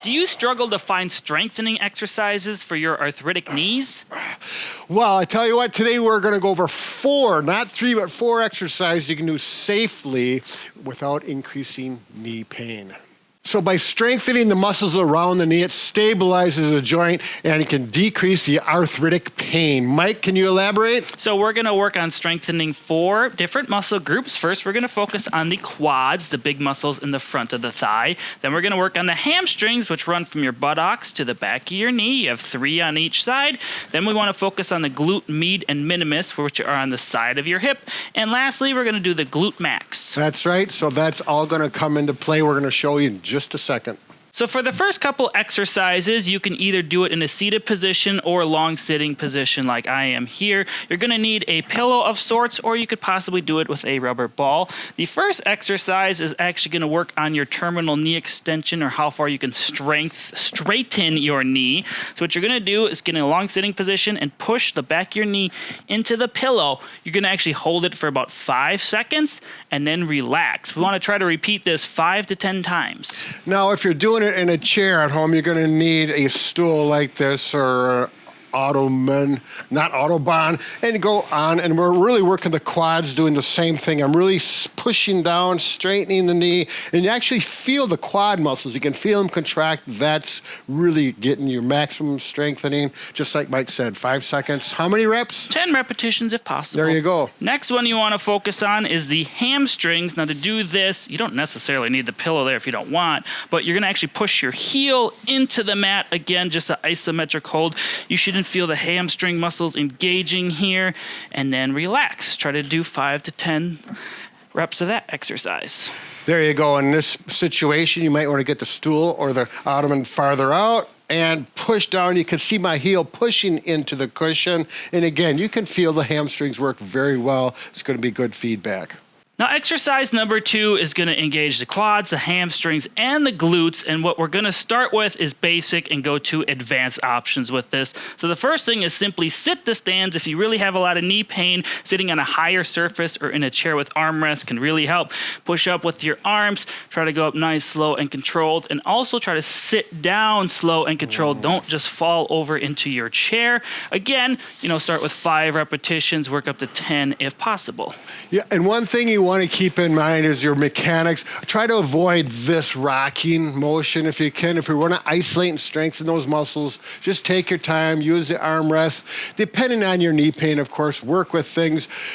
Do you struggle to find strengthening exercises for your arthritic knees? Well, I tell you what, today we're going to go over 4, not 3, but 4 exercises you can do safely without increasing knee pain. So by strengthening the muscles around the knee, it stabilizes the joint and it can decrease the arthritic pain. Mike, can you elaborate? So we're going to work on strengthening 4 different muscle groups. First, we're going to focus on the quads, the big muscles in the front of the thigh. Then we're going to work on the hamstrings, which run from your buttocks to the back of your knee. You have 3 on each side. Then we want to focus on the glute med and minimus, which are on the side of your hip. And lastly, we're going to do the glute max. That's right. So that's all going to come into play. We're going to show you in just a second. So for the first couple exercises, you can either do it in a seated position or long sitting position like I am here. You're going to need a pillow of sorts, or you could possibly do it with a rubber ball. The first exercise is actually going to work on your terminal knee extension, or how far you can straighten your knee. So what you're going to do is get in a long sitting position and push the back of your knee into the pillow. You're going to actually hold it for about 5 seconds and then relax. We want to try to repeat this 5 to 10 times. Now, if you're doing it in a chair at home, you're going to need a stool like this or Ottoman, not Autobahn, and go on. And we're really working the quads, doing the same thing. I'm really pushing down, straightening the knee, and you actually feel the quad muscles. You can feel them contract. That's really getting your maximum strengthening. Just like Mike said, 5 seconds. How many reps? 10 repetitions if possible. There you go. Next one you want to focus on is the hamstrings. Now to do this, you don't necessarily need the pillow there if you don't want, but you're going to actually push your heel into the mat. Again, just an isometric hold. You shouldn't feel the hamstring muscles engaging here, and then relax. Try to do 5 to 10 reps of that exercise. There you go. In this situation, you might want to get the stool or the ottoman farther out and push down. You can see my heel pushing into the cushion. And again, you can feel the hamstrings work very well. It's going to be good feedback. Now, exercise number 2 is going to engage the quads, the hamstrings, and the glutes. And what we're going to start with is basic and go to advanced options with this. So the first thing is simply sit to stands. If you really have a lot of knee pain, sitting on a higher surface or in a chair with armrests can really help. Push up with your arms. Try to go up nice, slow, and controlled. And also try to sit down slow and controlled. Don't just fall over into your chair. Again, start with 5 repetitions, work up to 10 if possible. Yeah, and one thing you want to keep in mind is your mechanics. Try to avoid this rocking motion if you can. If you want to isolate and strengthen those muscles, just take your time, use the armrest. Depending on your knee pain, of course, work with things.